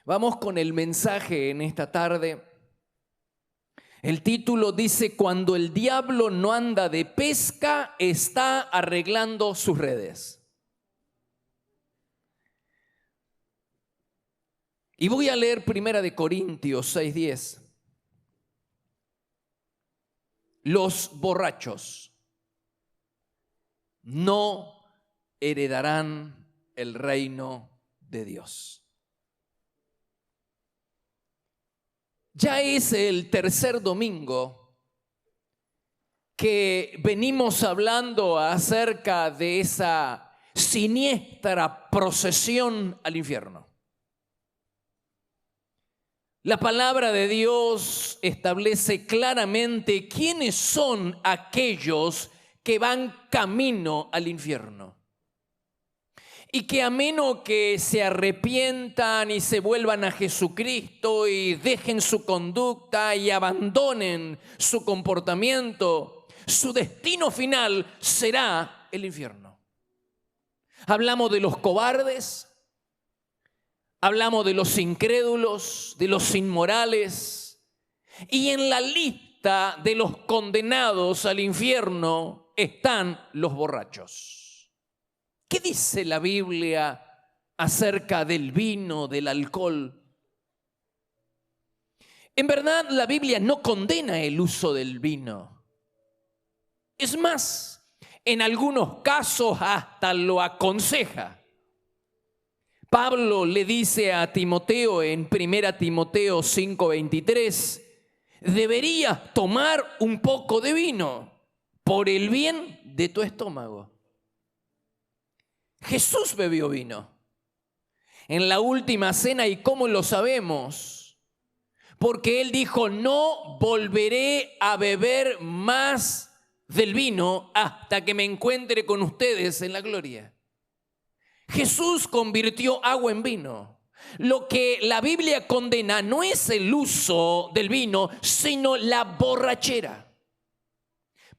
Vamos con el mensaje en esta tarde. El título dice: cuando el diablo no anda de pesca, está arreglando sus redes. Y voy a leer 1 Corintios 6:10. Los borrachos no heredarán el reino de Dios. Ya es el tercer domingo que venimos hablando acerca de esa siniestra procesión al infierno. La palabra de Dios establece claramente quiénes son aquellos que van camino al infierno. Y que a menos que se arrepientan y se vuelvan a Jesucristo y dejen su conducta y abandonen su comportamiento, su destino final será el infierno. Hablamos de los cobardes, hablamos de los incrédulos, de los inmorales, y en la lista de los condenados al infierno están los borrachos. ¿Qué dice la Biblia acerca del vino, del alcohol? En verdad, la Biblia no condena el uso del vino. Es más, en algunos casos hasta lo aconseja. Pablo le dice a Timoteo en 1 Timoteo 5:23, deberías tomar un poco de vino por el bien de tu estómago. Jesús bebió vino en la última cena. ¿Y cómo lo sabemos? Porque Él dijo: no volveré a beber más del vino hasta que me encuentre con ustedes en la gloria. Jesús convirtió agua en vino. Lo que la Biblia condena no es el uso del vino, sino la borrachera.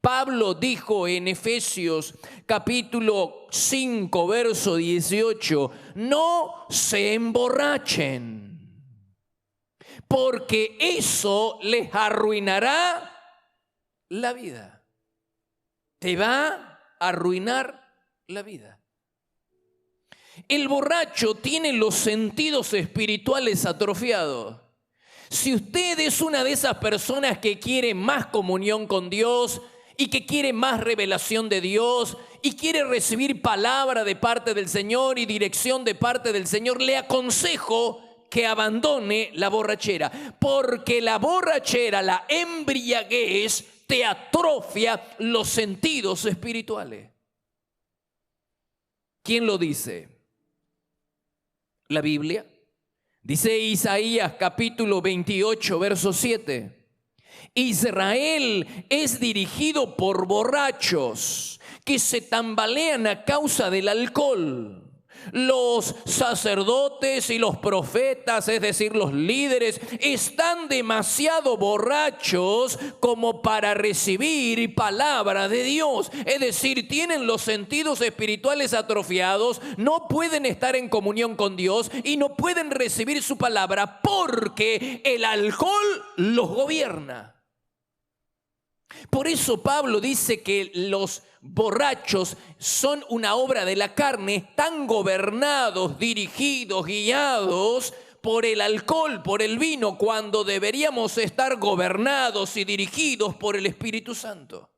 Pablo dijo en Efesios capítulo 5, verso 18, no se emborrachen, porque eso les arruinará la vida. Te va a arruinar la vida. El borracho tiene los sentidos espirituales atrofiados. Si usted es una de esas personas que quiere más comunión con Dios y que quiere más revelación de Dios y quiere recibir palabra de parte del Señor y dirección de parte del Señor, le aconsejo que abandone la borrachera, porque la borrachera, la embriaguez, te atrofia los sentidos espirituales. ¿Quién lo dice? La Biblia. Dice Isaías capítulo 28, verso 7. Israel es dirigido por borrachos que se tambalean a causa del alcohol. Los sacerdotes y los profetas, es decir, los líderes, están demasiado borrachos como para recibir palabra de Dios. Es decir, tienen los sentidos espirituales atrofiados, no pueden estar en comunión con Dios y no pueden recibir su palabra porque el alcohol los gobierna. Por eso Pablo dice que los borrachos son una obra de la carne, están gobernados, dirigidos, guiados por el alcohol, por el vino, cuando deberíamos estar gobernados y dirigidos por el Espíritu Santo.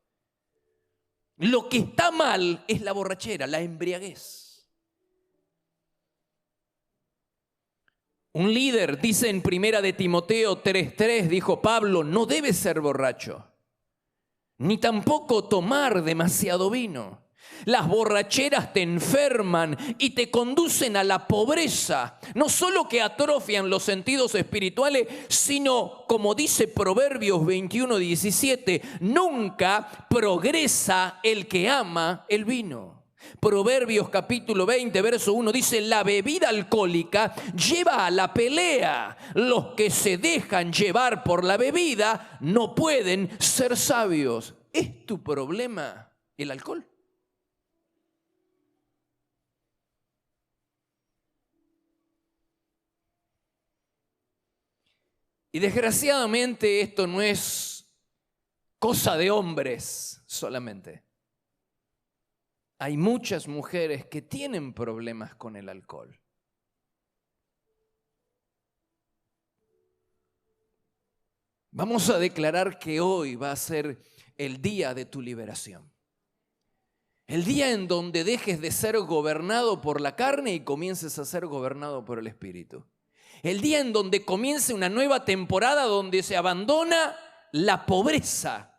Lo que está mal es la borrachera, la embriaguez. Un líder dice en 1 Timoteo 3:3, dijo Pablo, no debes ser borracho, ni tampoco tomar demasiado vino. Las borracheras te enferman y te conducen a la pobreza. No solo que atrofian los sentidos espirituales, sino, como dice Proverbios 21:17, nunca progresa el que ama el vino. Proverbios capítulo 20, verso 1 dice: la bebida alcohólica lleva a la pelea. Los que se dejan llevar por la bebida no pueden ser sabios. ¿Es tu problema el alcohol? Y desgraciadamente esto no es cosa de hombres solamente. Hay muchas mujeres que tienen problemas con el alcohol. Vamos a declarar que hoy va a ser el día de tu liberación. El día en donde dejes de ser gobernado por la carne y comiences a ser gobernado por el Espíritu. El día en donde comience una nueva temporada donde se abandona la pobreza,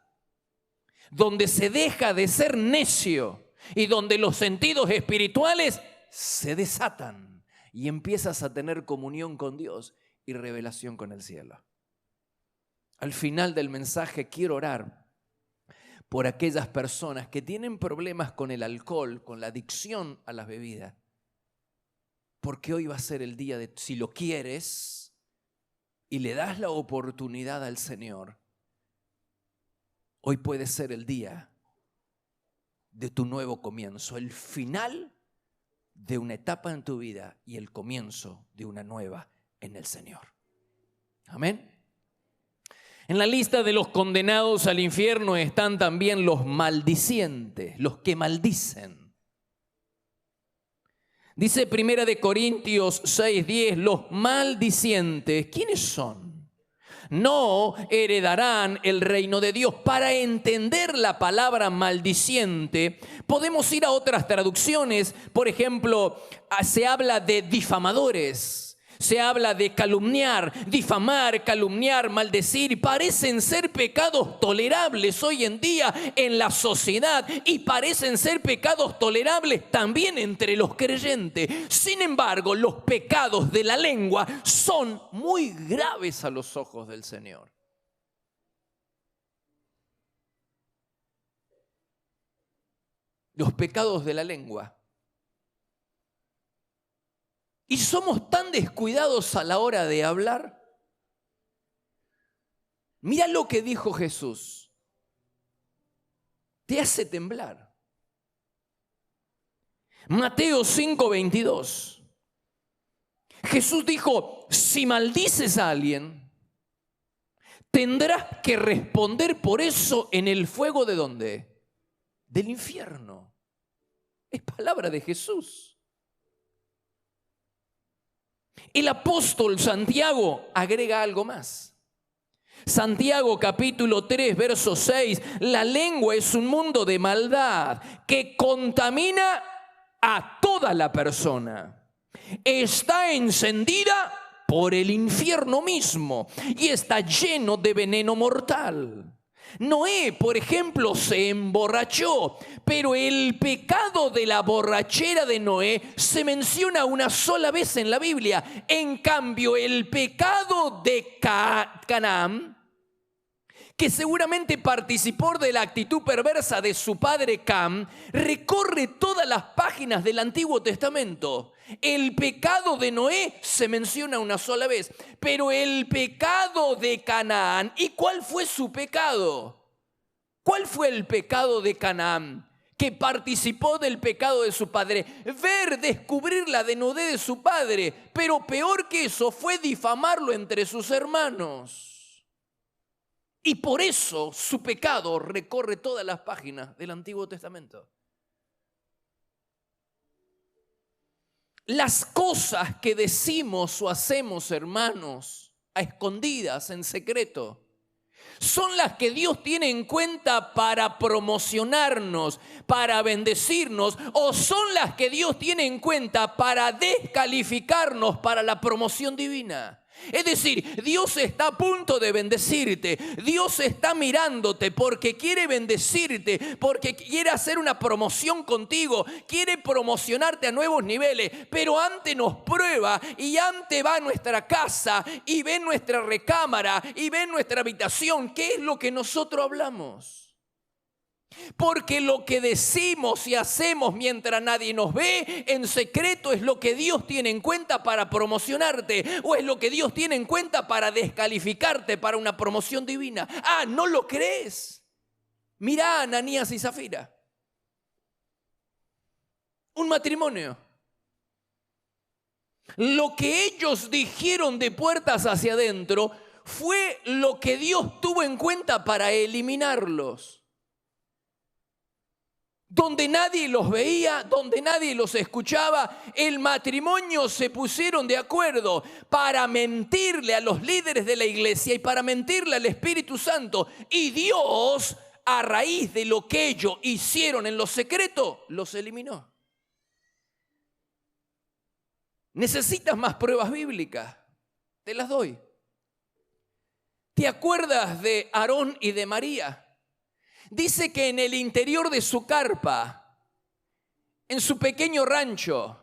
donde se deja de ser necio y donde los sentidos espirituales se desatan y empiezas a tener comunión con Dios y revelación con el cielo. Al final del mensaje quiero orar por aquellas personas que tienen problemas con el alcohol, con la adicción a las bebidas. Porque hoy va a ser el día de, si lo quieres y le das la oportunidad al Señor, hoy puede ser el día de tu nuevo comienzo, el final de una etapa en tu vida y el comienzo de una nueva en el Señor. Amén. En la lista de los condenados al infierno están también los maldicientes, los que maldicen. Dice 1 Corintios 6:10, los maldicientes, ¿quiénes son? No heredarán el reino de Dios. Para entender la palabra maldiciente, podemos ir a otras traducciones. Por ejemplo, se habla de difamadores. Se habla de calumniar, difamar, calumniar, maldecir, y parecen ser pecados tolerables hoy en día en la sociedad y parecen ser pecados tolerables también entre los creyentes. Sin embargo, los pecados de la lengua son muy graves a los ojos del Señor. Los pecados de la lengua. Y somos tan descuidados a la hora de hablar. Mira lo que dijo Jesús. Te hace temblar. Mateo 5:22. Jesús dijo, si maldices a alguien, tendrás que responder por eso en el fuego ¿de dónde? Del infierno. Es palabra de Jesús. El apóstol Santiago agrega algo más. Santiago capítulo 3, verso 6. La lengua es un mundo de maldad que contamina a toda la persona. Está encendida por el infierno mismo y está lleno de veneno mortal. Noé, por ejemplo, se emborrachó, pero el pecado de la borrachera de Noé se menciona una sola vez en la Biblia. En cambio, el pecado de Canaán, que seguramente participó de la actitud perversa de su padre Cam, recorre todas las páginas del Antiguo Testamento. El pecado de Noé se menciona una sola vez, pero el pecado de Canaán, ¿y cuál fue su pecado? ¿Cuál fue el pecado de Canaán? Que participó del pecado de su padre. Descubrir la desnudez de su padre, pero peor que eso fue difamarlo entre sus hermanos. Y por eso su pecado recorre todas las páginas del Antiguo Testamento. Las cosas que decimos o hacemos, hermanos, a escondidas, en secreto, son las que Dios tiene en cuenta para promocionarnos, para bendecirnos, o son las que Dios tiene en cuenta para descalificarnos para la promoción divina. Es decir, Dios está a punto de bendecirte. Dios está mirándote porque quiere bendecirte, porque quiere hacer una promoción contigo, quiere promocionarte a nuevos niveles. Pero antes nos prueba y antes va a nuestra casa y ve nuestra recámara y ve nuestra habitación. ¿Qué es lo que nosotros hablamos? Porque lo que decimos y hacemos mientras nadie nos ve en secreto es lo que Dios tiene en cuenta para promocionarte, o es lo que Dios tiene en cuenta para descalificarte para una promoción divina. Ah, ¿no lo crees? Mirá a Ananías y Zafira. Un matrimonio. Lo que ellos dijeron de puertas hacia adentro fue lo que Dios tuvo en cuenta para eliminarlos. Donde nadie los veía, donde nadie los escuchaba, el matrimonio se pusieron de acuerdo para mentirle a los líderes de la iglesia y para mentirle al Espíritu Santo. Y Dios, a raíz de lo que ellos hicieron en lo secreto, los eliminó. ¿Necesitas más pruebas bíblicas? Te las doy. ¿Te acuerdas de Aarón y de María? Dice que en el interior de su carpa, en su pequeño rancho,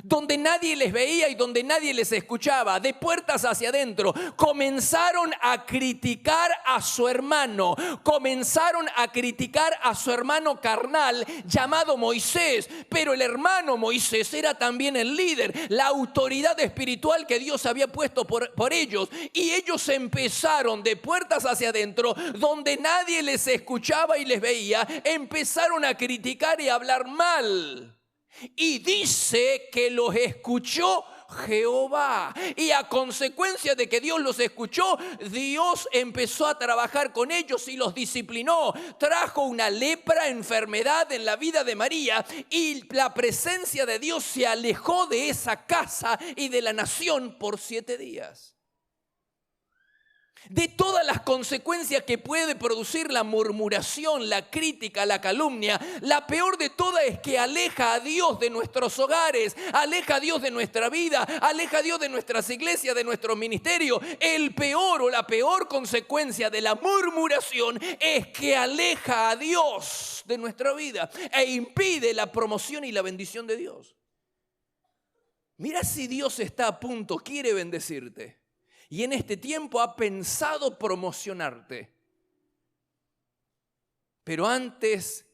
donde nadie les veía y donde nadie les escuchaba, de puertas hacia adentro, comenzaron a criticar a su hermano. Comenzaron a criticar a su hermano carnal llamado Moisés. Pero el hermano Moisés era también el líder, la autoridad espiritual que Dios había puesto por ellos. Y ellos empezaron de puertas hacia adentro, donde nadie les escuchaba y les veía, empezaron a criticar y a hablar mal. Y dice que los escuchó Jehová. Y a consecuencia de que Dios los escuchó, Dios empezó a trabajar con ellos y los disciplinó. Trajo una lepra, enfermedad en la vida de María, y la presencia de Dios se alejó de esa casa y de la nación por 7 días. De todas las consecuencias que puede producir la murmuración, la crítica, la calumnia, la peor de todas es que aleja a Dios de nuestros hogares, aleja a Dios de nuestra vida, aleja a Dios de nuestras iglesias, de nuestro ministerio. El peor o la peor consecuencia de la murmuración es que aleja a Dios de nuestra vida e impide la promoción y la bendición de Dios. Mira si Dios está a punto, quiere bendecirte. Y en este tiempo ha pensado promocionarte. Pero antes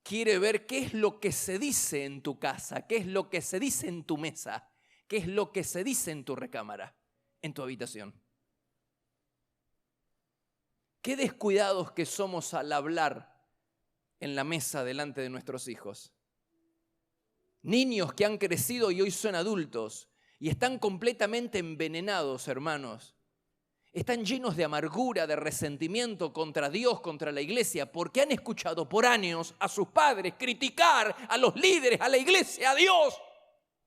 quiere ver qué es lo que se dice en tu casa, qué es lo que se dice en tu mesa, qué es lo que se dice en tu recámara, en tu habitación. Qué descuidados que somos al hablar en la mesa delante de nuestros hijos. Niños que han crecido y hoy son adultos. Y están completamente envenenados, hermanos. Están llenos de amargura, de resentimiento contra Dios, contra la iglesia, porque han escuchado por años a sus padres criticar a los líderes, a la iglesia, a Dios,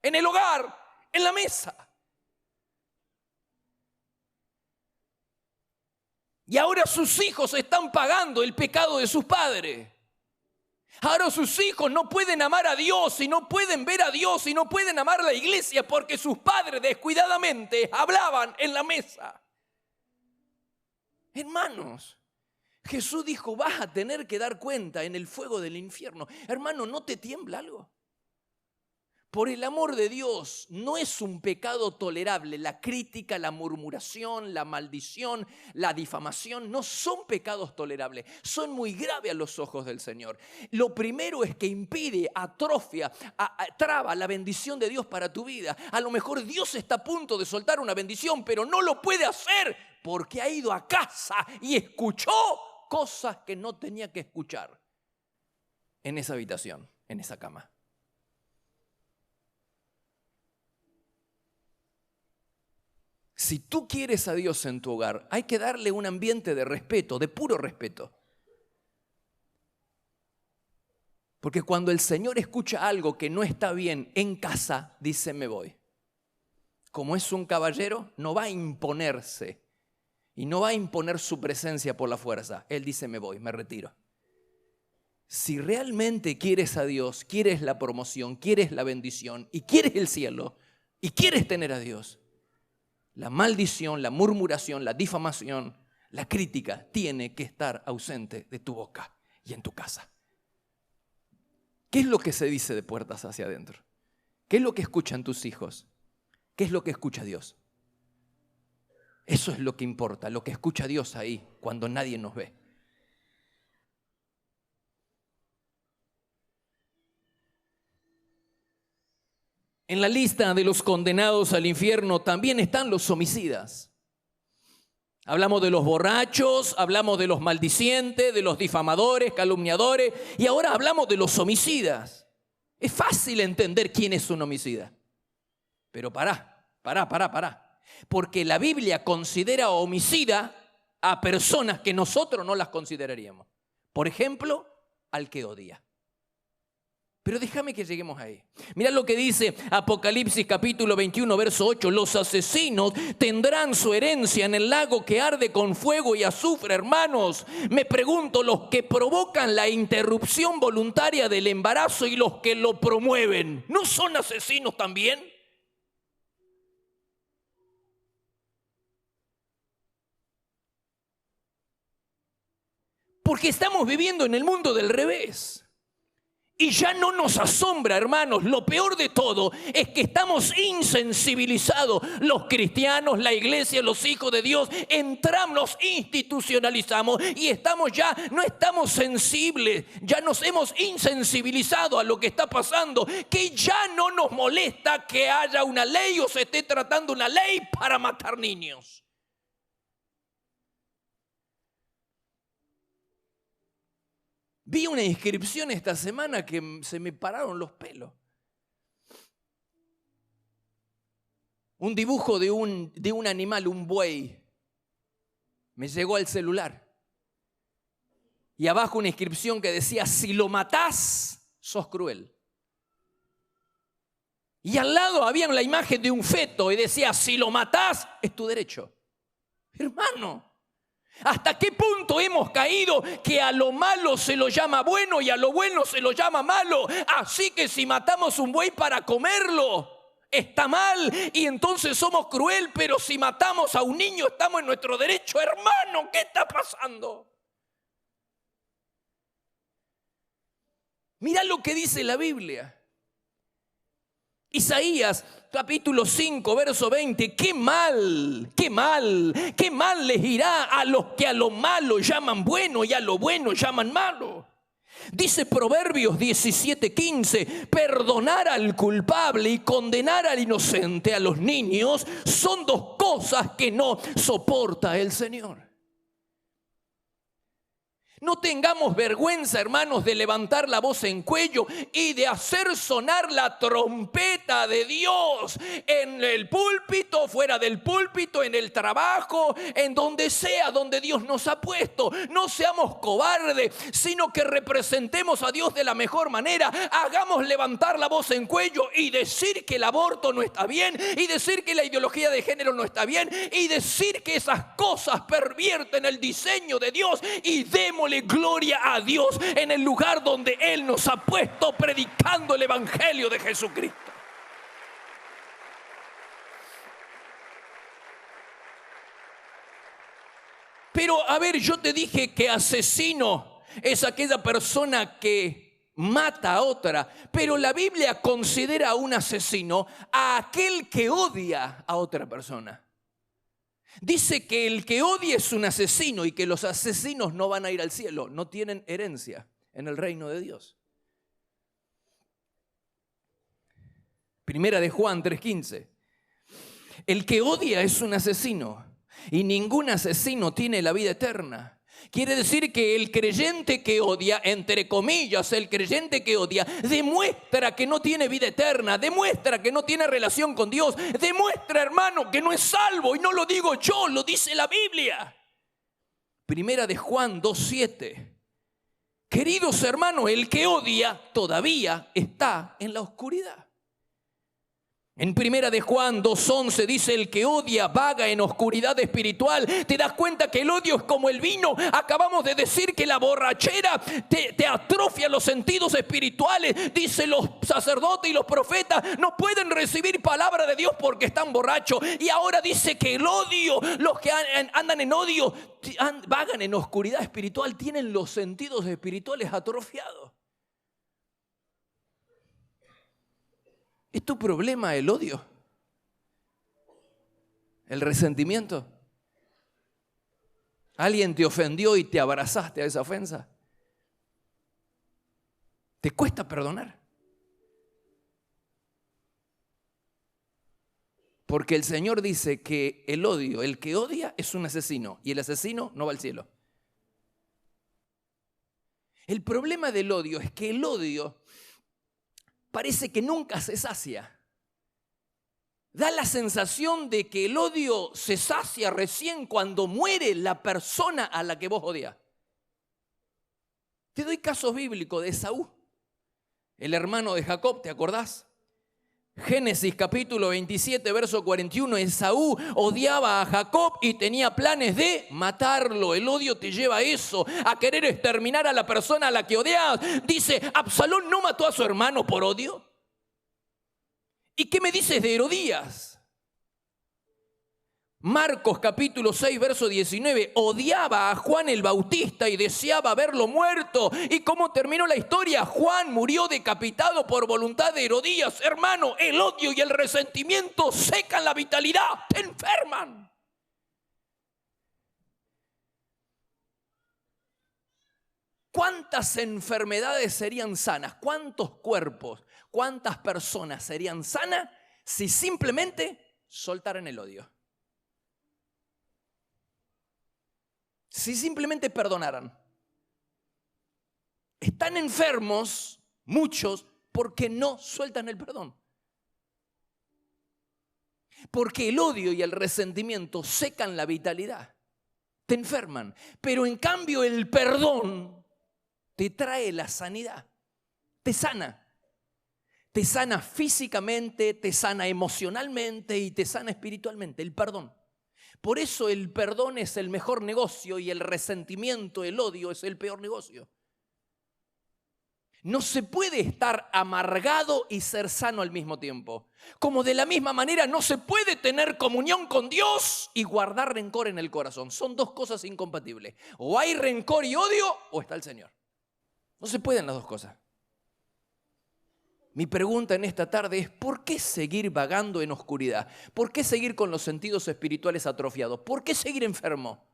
en el hogar, en la mesa. Y ahora sus hijos están pagando el pecado de sus padres. Ahora sus hijos no pueden amar a Dios y no pueden ver a Dios y no pueden amar a la iglesia porque sus padres descuidadamente hablaban en la mesa. Hermanos, Jesús dijo, vas a tener que dar cuenta en el fuego del infierno. Hermano, ¿no te tiembla algo? Por el amor de Dios, no es un pecado tolerable. La crítica, la murmuración, la maldición, la difamación no son pecados tolerables. Son muy graves a los ojos del Señor. Lo primero es que impide, atrofia, traba la bendición de Dios para tu vida. A lo mejor Dios está a punto de soltar una bendición, pero no lo puede hacer porque ha ido a casa y escuchó cosas que no tenía que escuchar en esa habitación, en esa cama. Si tú quieres a Dios en tu hogar, hay que darle un ambiente de respeto, de puro respeto. Porque cuando el Señor escucha algo que no está bien en casa, dice, me voy. Como es un caballero, no va a imponerse y no va a imponer su presencia por la fuerza. Él dice, me voy, me retiro. Si realmente quieres a Dios, quieres la promoción, quieres la bendición y quieres el cielo y quieres tener a Dios, la maldición, la murmuración, la difamación, la crítica tiene que estar ausente de tu boca y en tu casa. ¿Qué es lo que se dice de puertas hacia adentro? ¿Qué es lo que escuchan tus hijos? ¿Qué es lo que escucha Dios? Eso es lo que importa, lo que escucha Dios ahí cuando nadie nos ve. En la lista de los condenados al infierno también están los homicidas. Hablamos de los borrachos, hablamos de los maldicientes, de los difamadores, calumniadores, y ahora hablamos de los homicidas. Es fácil entender quién es un homicida. Pero pará. Porque la Biblia considera homicida a personas que nosotros no las consideraríamos. Por ejemplo, al que odia. Pero déjame que lleguemos ahí. Mirá lo que dice Apocalipsis capítulo 21, verso 8. Los asesinos tendrán su herencia en el lago que arde con fuego y azufre. Hermanos, me pregunto, los que provocan la interrupción voluntaria del embarazo y los que lo promueven, ¿no son asesinos también? Porque estamos viviendo en el mundo del revés. Y ya no nos asombra, hermanos, lo peor de todo es que estamos insensibilizados. Los cristianos, la iglesia, los hijos de Dios, entramos, nos institucionalizamos y no estamos sensibles. Ya nos hemos insensibilizado a lo que está pasando, que ya no nos molesta que haya una ley o se esté tratando una ley para matar niños. Vi una inscripción esta semana que se me pararon los pelos. Un dibujo de un animal, un buey. Me llegó al celular. Y abajo una inscripción que decía, si lo matás, sos cruel. Y al lado había la imagen de un feto y decía, si lo matás, es tu derecho. Hermano, ¿hasta qué punto hemos caído que a lo malo se lo llama bueno y a lo bueno se lo llama malo? Así que si matamos un buey para comerlo, está mal y entonces somos cruel, pero si matamos a un niño estamos en nuestro derecho. Hermano, ¿qué está pasando? Mira lo que dice la Biblia. Isaías capítulo 5, verso 20. Qué mal les irá a los que a lo malo llaman bueno y a lo bueno llaman malo. Dice Proverbios 17:15, perdonar al culpable y condenar al inocente, a los niños, son dos cosas que no soporta el Señor. No tengamos vergüenza, hermanos, de levantar la voz en cuello y de hacer sonar la trompeta de Dios en el púlpito, fuera del púlpito, en el trabajo, en donde sea donde Dios nos ha puesto. No seamos cobardes, sino que representemos a Dios de la mejor manera. Hagamos levantar la voz en cuello y decir que el aborto no está bien, y decir que la ideología de género no está bien, y decir que esas cosas pervierten el diseño de Dios, y démosle gloria a Dios en el lugar donde Él nos ha puesto, predicando el evangelio de Jesucristo. Pero a ver, yo te dije que asesino es aquella persona que mata a otra, pero la Biblia considera a un asesino a aquel que odia a otra persona. Dice que el que odia es un asesino y que los asesinos no van a ir al cielo, no tienen herencia en el reino de Dios. Primera de Juan 3:15. El que odia es un asesino y ningún asesino tiene la vida eterna. Quiere decir que el creyente que odia, entre comillas, el creyente que odia, demuestra que no tiene vida eterna, demuestra que no tiene relación con Dios, demuestra, hermano, que no es salvo. Y no lo digo yo, lo dice la Biblia. Primera de Juan 2:7. Queridos hermanos, el que odia todavía está en la oscuridad. En Primera de Juan 2:11 dice, el que odia vaga en oscuridad espiritual. ¿Te das cuenta que el odio es como el vino? Acabamos de decir que la borrachera te atrofia los sentidos espirituales. Dice, los sacerdotes y los profetas no pueden recibir palabra de Dios porque están borrachos. Y ahora dice que el odio, los que andan en odio, vagan en oscuridad espiritual, tienen los sentidos espirituales atrofiados. ¿Es tu problema el odio? ¿El resentimiento? ¿Alguien te ofendió y te abrazaste a esa ofensa? ¿Te cuesta perdonar? Porque el Señor dice que el odio, el que odia es un asesino y el asesino no va al cielo. El problema del odio es que el odio parece que nunca se sacia. Da la sensación de que el odio se sacia recién cuando muere la persona a la que vos odias. Te doy casos bíblicos de Esaú, el hermano de Jacob, ¿te acordás? Génesis capítulo 27, verso 41, Esaú odiaba a Jacob y tenía planes de matarlo. El odio te lleva a eso, a querer exterminar a la persona a la que odias. Dice, ¿Absalón no mató a su hermano por odio? ¿Y qué me dices de Herodías? Marcos capítulo 6, verso 19, odiaba a Juan el Bautista y deseaba verlo muerto. ¿Y cómo terminó la historia? Juan murió decapitado por voluntad de Herodías. Hermano, el odio y el resentimiento secan la vitalidad, te enferman. ¿Cuántas enfermedades serían sanas? ¿Cuántos cuerpos? ¿Cuántas personas serían sanas si simplemente soltaran el odio? Si simplemente perdonaran. Están enfermos muchos porque no sueltan el perdón. Porque el odio y el resentimiento secan la vitalidad, te enferman. Pero en cambio el perdón te trae la sanidad, te sana. Te sana físicamente, te sana emocionalmente y te sana espiritualmente, el perdón. Por eso el perdón es el mejor negocio y el resentimiento, el odio es el peor negocio. No se puede estar amargado y ser sano al mismo tiempo. Como de la misma manera no se puede tener comunión con Dios y guardar rencor en el corazón. Son dos cosas incompatibles. O hay rencor y odio o está el Señor. No se pueden las dos cosas. Mi pregunta en esta tarde es, ¿por qué seguir vagando en oscuridad? ¿Por qué seguir con los sentidos espirituales atrofiados? ¿Por qué seguir enfermo?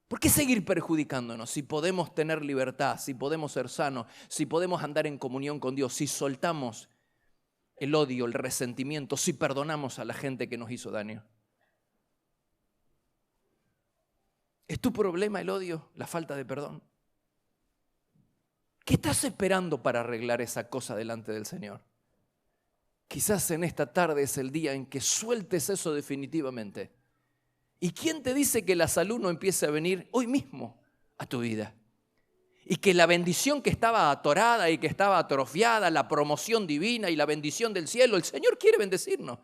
¿Por qué seguir perjudicándonos si podemos tener libertad, si podemos ser sanos, si podemos andar en comunión con Dios, si soltamos el odio, el resentimiento, si perdonamos a la gente que nos hizo daño? ¿Es tu problema el odio, la falta de perdón? ¿Qué estás esperando para arreglar esa cosa delante del Señor? Quizás en esta tarde es el día en que sueltes eso definitivamente. ¿Y quién te dice que la salud no empiece a venir hoy mismo a tu vida? Y que la bendición que estaba atorada y que estaba atrofiada, la promoción divina y la bendición del cielo, el Señor quiere bendecirnos.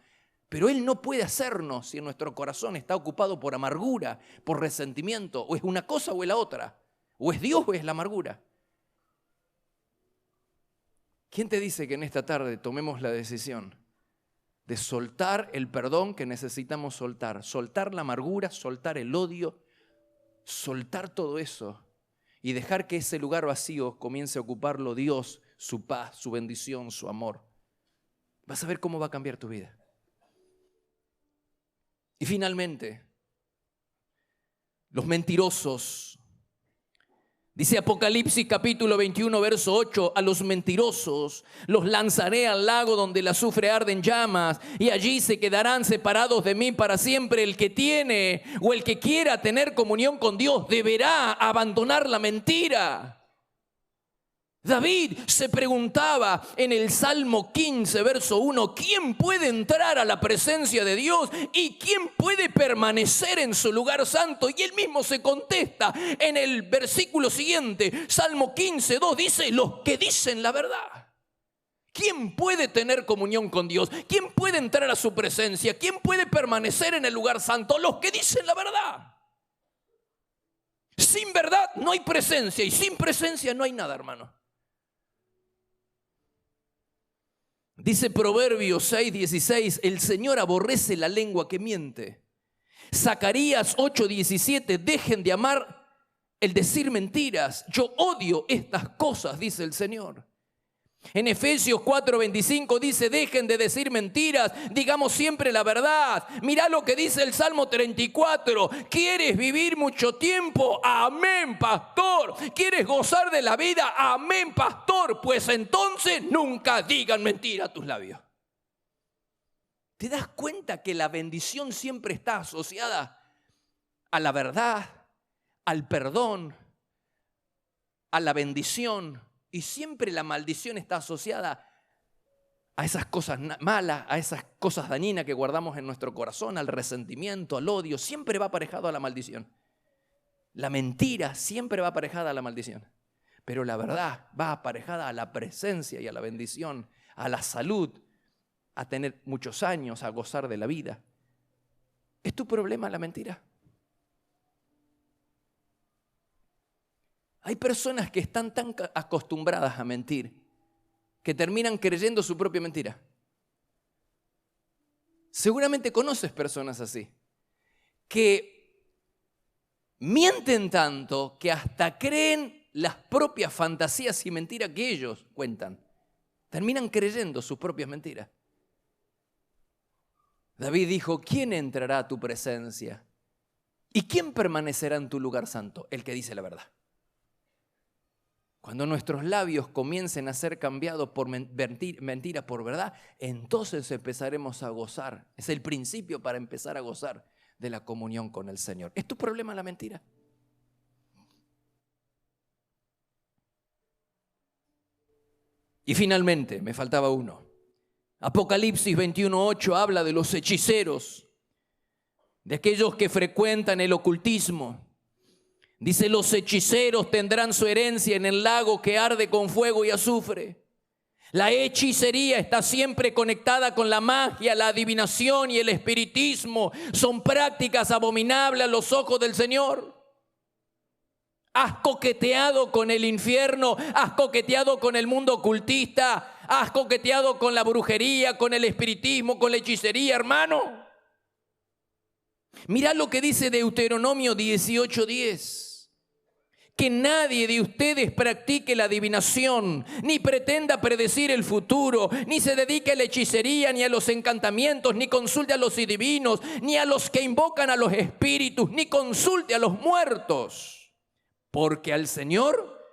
Pero Él no puede hacernos si nuestro corazón está ocupado por amargura, por resentimiento. O es una cosa o es la otra. O es Dios o es la amargura. ¿Quién te dice que en esta tarde tomemos la decisión de soltar el perdón que necesitamos soltar? Soltar la amargura, soltar el odio, soltar todo eso y dejar que ese lugar vacío comience a ocuparlo Dios, su paz, su bendición, su amor. Vas a ver cómo va a cambiar tu vida. Y finalmente, los mentirosos. Dice Apocalipsis capítulo 21, verso 8, a los mentirosos los lanzaré al lago donde el azufre arde en llamas y allí se quedarán separados de mí para siempre. El que tiene o el que quiera tener comunión con Dios deberá abandonar la mentira. David se preguntaba en el Salmo 15, verso 1, ¿quién puede entrar a la presencia de Dios y quién puede permanecer en su lugar santo? Y él mismo se contesta en el versículo siguiente, Salmo 15, 2, dice, los que dicen la verdad. ¿Quién puede tener comunión con Dios? ¿Quién puede entrar a su presencia? ¿Quién puede permanecer en el lugar santo? Los que dicen la verdad. Sin verdad no hay presencia y sin presencia no hay nada, hermano. Dice Proverbios 6:16, el Señor aborrece la lengua que miente. Zacarías 8:17, dejen de amar el decir mentiras. Yo odio estas cosas, dice el Señor. En Efesios 4:25 dice, dejen de decir mentiras, digamos siempre la verdad. Mirá lo que dice el Salmo 34. ¿Quieres vivir mucho tiempo? Amén, pastor. ¿Quieres gozar de la vida? Amén, pastor. Pues entonces nunca digan mentira a tus labios. ¿Te das cuenta que la bendición siempre está asociada a la verdad, al perdón, a la bendición? Y siempre la maldición está asociada a esas cosas malas, a esas cosas dañinas que guardamos en nuestro corazón, al resentimiento, al odio, siempre va aparejado a la maldición. La mentira siempre va aparejada a la maldición. Pero la verdad va aparejada a la presencia y a la bendición, a la salud, a tener muchos años, a gozar de la vida. ¿Es tu problema la mentira? Hay personas que están tan acostumbradas a mentir que terminan creyendo su propia mentira. Seguramente conoces personas así, que mienten tanto que hasta creen las propias fantasías y mentiras que ellos cuentan. Terminan creyendo sus propias mentiras. David dijo, ¿quién entrará a tu presencia? ¿Y quién permanecerá en tu lugar santo? El que dice la verdad. Cuando nuestros labios comiencen a ser cambiados por mentira por verdad, entonces empezaremos a gozar. Es el principio para empezar a gozar de la comunión con el Señor. ¿Es tu problema la mentira? Y finalmente, me faltaba uno. Apocalipsis 21:8 habla de los hechiceros, de aquellos que frecuentan el ocultismo. Dice, los hechiceros tendrán su herencia en el lago que arde con fuego y azufre. La hechicería está siempre conectada con la magia, la adivinación y el espiritismo. Son prácticas abominables a los ojos del Señor. Has coqueteado con el infierno, has coqueteado con el mundo ocultista, has coqueteado con la brujería, con el espiritismo, con la hechicería, hermano. Mirá lo que dice Deuteronomio 18:10. Que nadie de ustedes practique la adivinación, ni pretenda predecir el futuro, ni se dedique a la hechicería, ni a los encantamientos, ni consulte a los adivinos, ni a los que invocan a los espíritus, ni consulte a los muertos. Porque al Señor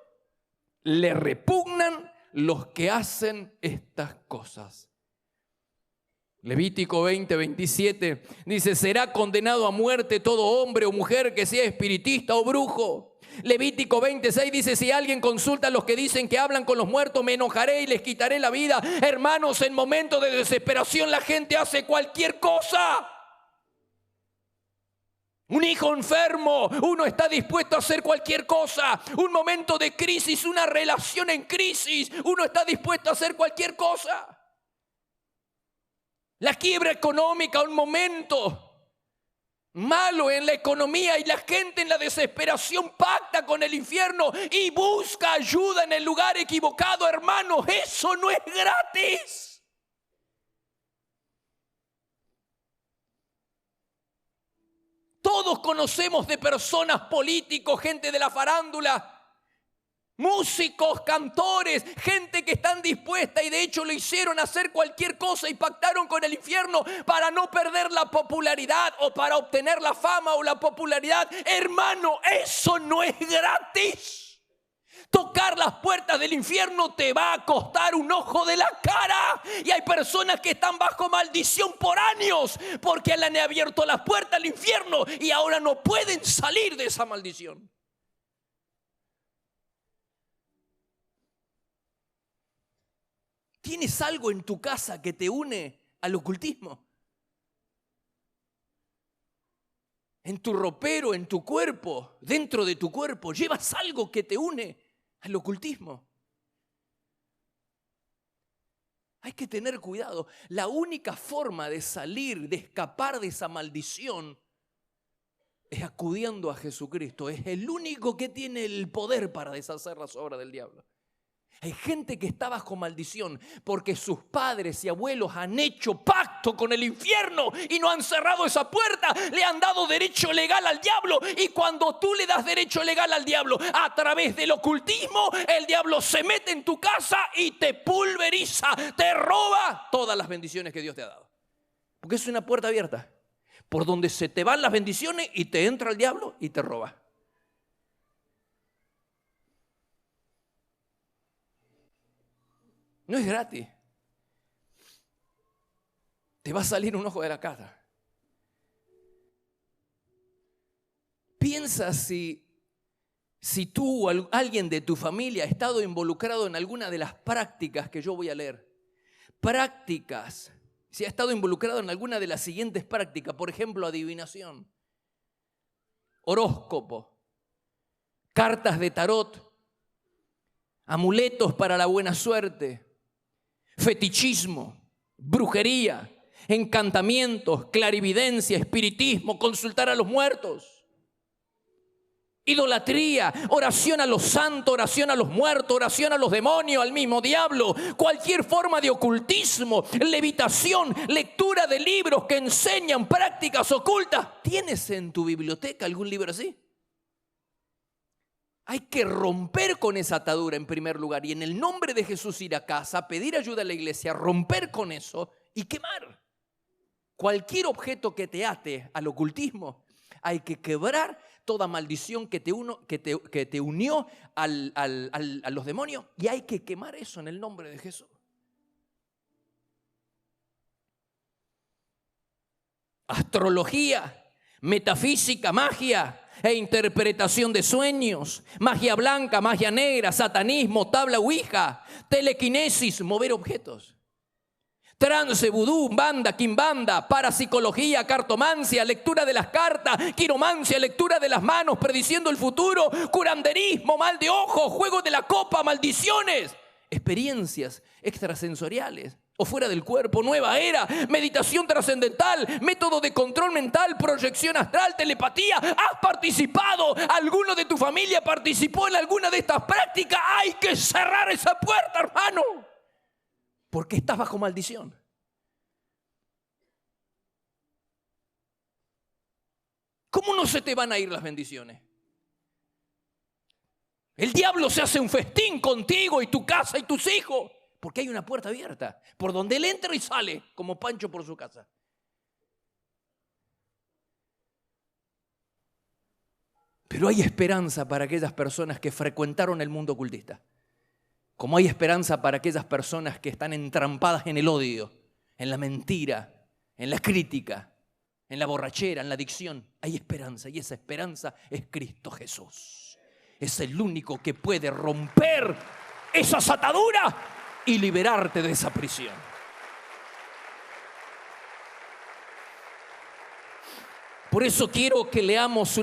le repugnan los que hacen estas cosas. Levítico 20:27 dice, será condenado a muerte todo hombre o mujer que sea espiritista o brujo. Levítico 26 dice, si alguien consulta a los que dicen que hablan con los muertos, me enojaré y les quitaré la vida. Hermanos, en momentos de desesperación la gente hace cualquier cosa. Un hijo enfermo, uno está dispuesto a hacer cualquier cosa. Un momento de crisis, una relación en crisis, uno está dispuesto a hacer cualquier cosa. La quiebra económica, un momento malo en la economía y la gente en la desesperación pacta con el infierno y busca ayuda en el lugar equivocado. Hermanos, eso no es gratis. Todos conocemos de personas, políticos, gente de la farándula, músicos, cantores, gente que están dispuesta y de hecho lo hicieron hacer cualquier cosa y pactaron con el infierno para no perder la popularidad o para obtener la fama o la popularidad. Hermano, eso no es gratis. Tocar las puertas del infierno te va a costar un ojo de la cara. Y hay personas que están bajo maldición por años porque le han abierto las puertas al infierno y ahora no pueden salir de esa maldición. ¿Tienes algo en tu casa que te une al ocultismo? En tu ropero, en tu cuerpo, dentro de tu cuerpo, ¿llevas algo que te une al ocultismo? Hay que tener cuidado. La única forma de salir, de escapar de esa maldición es acudiendo a Jesucristo. Es el único que tiene el poder para deshacer las obras del diablo. Hay gente que está bajo maldición porque sus padres y abuelos han hecho pacto con el infierno y no han cerrado esa puerta. Le han dado derecho legal al diablo. Y cuando tú le das derecho legal al diablo a través del ocultismo, el diablo se mete en tu casa y te pulveriza, te roba todas las bendiciones que Dios te ha dado. Porque es una puerta abierta por donde se te van las bendiciones y te entra el diablo y te roba. No es gratis. Te va a salir un ojo de la cara. Piensa si tú o alguien de tu familia ha estado involucrado en alguna de las prácticas que yo voy a leer. prácticas, si ha estado involucrado en alguna de las siguientes prácticas, por ejemplo, adivinación, horóscopo, cartas de tarot, amuletos para la buena suerte, fetichismo, brujería, encantamientos, clarividencia, espiritismo, consultar a los muertos, idolatría, oración a los santos, oración a los muertos, oración a los demonios, al mismo diablo, cualquier forma de ocultismo, levitación, lectura de libros que enseñan prácticas ocultas. ¿Tienes en tu biblioteca algún libro así? Hay que romper con esa atadura en primer lugar y en el nombre de Jesús ir a casa, pedir ayuda a la iglesia, romper con eso y quemar. Cualquier objeto que te ate al ocultismo, hay que quebrar toda maldición que te unió a los demonios y hay que quemar eso en el nombre de Jesús. Astrología, metafísica, magia e interpretación de sueños, magia blanca, magia negra, satanismo, tabla ouija, telequinesis, mover objetos. Trance, vudú, banda, quimbanda, parapsicología, cartomancia, lectura de las cartas, quiromancia, lectura de las manos, prediciendo el futuro, curanderismo, mal de ojo, juego de la copa, maldiciones, experiencias extrasensoriales o fuera del cuerpo, nueva era, meditación trascendental, método de control mental, proyección astral, telepatía. ¿Has participado? ¿Alguno de tu familia participó en alguna de estas prácticas? Hay que cerrar esa puerta, hermano. Porque estás bajo maldición. ¿Cómo no se te van a ir las bendiciones? El diablo se hace un festín contigo y tu casa y tus hijos. Porque hay una puerta abierta por donde él entra y sale como Pancho por su casa. Pero hay esperanza para aquellas personas que frecuentaron el mundo ocultista. Como hay esperanza para aquellas personas que están entrampadas en el odio, en la mentira, en la crítica, en la borrachera, en la adicción. Hay esperanza y esa esperanza es Cristo Jesús. Es el único que puede romper esas ataduras y liberarte de esa prisión. Por eso quiero que leamos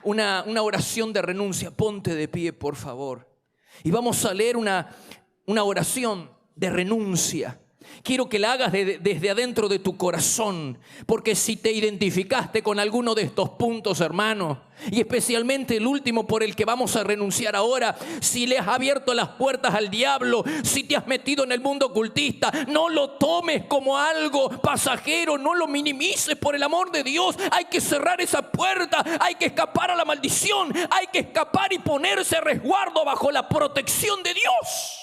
una oración de renuncia. Ponte de pie, por favor. Y vamos a leer una oración de renuncia. Quiero que la hagas desde adentro de tu corazón, porque si te identificaste con alguno de estos puntos, hermano, y especialmente el último por el que vamos a renunciar ahora, si le has abierto las puertas al diablo, si te has metido en el mundo ocultista, no lo tomes como algo pasajero, no lo minimices, por el amor de Dios. Hay que cerrar esa puerta, hay que escapar a la maldición, hay que escapar y ponerse a resguardo bajo la protección de Dios.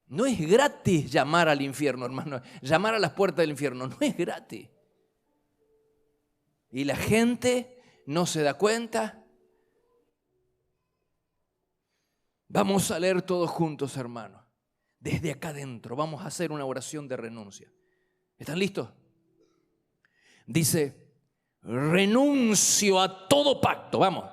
No es gratis llamar al infierno, hermano. Llamar a las puertas del infierno no es gratis. Y la gente no se da cuenta. Vamos a leer todos juntos, hermano. Desde acá adentro vamos a hacer una oración de renuncia. ¿Están listos? Dice: renuncio a todo pacto, vamos,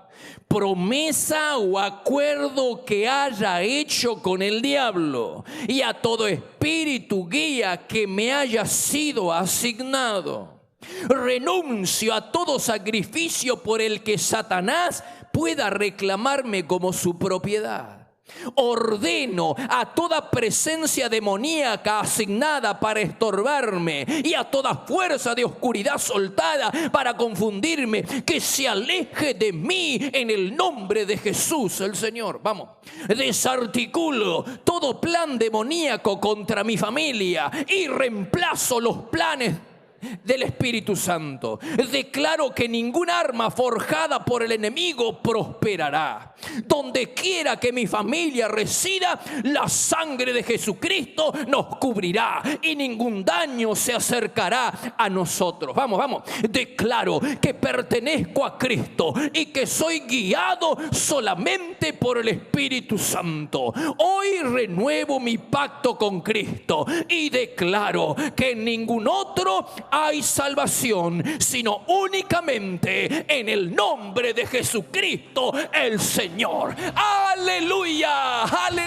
promesa o acuerdo que haya hecho con el diablo y a todo espíritu guía que me haya sido asignado. Renuncio a todo sacrificio por el que Satanás pueda reclamarme como su propiedad. Ordeno a toda presencia demoníaca asignada para estorbarme y a toda fuerza de oscuridad soltada para confundirme, que se aleje de mí en el nombre de Jesús el Señor. Vamos, desarticulo todo plan demoníaco contra mi familia y reemplazo los planes del Espíritu Santo. Declaro que ningún arma forjada por el enemigo prosperará. Donde quiera que mi familia resida, la sangre de Jesucristo nos cubrirá y ningún daño se acercará a nosotros. Vamos, vamos. Declaro que pertenezco a Cristo y que soy guiado solamente por el Espíritu Santo. Hoy renuevo mi pacto con Cristo y declaro que en ningún otro hay salvación, sino únicamente en el nombre de Jesucristo el Señor. ¡Aleluya! ¡Aleluya!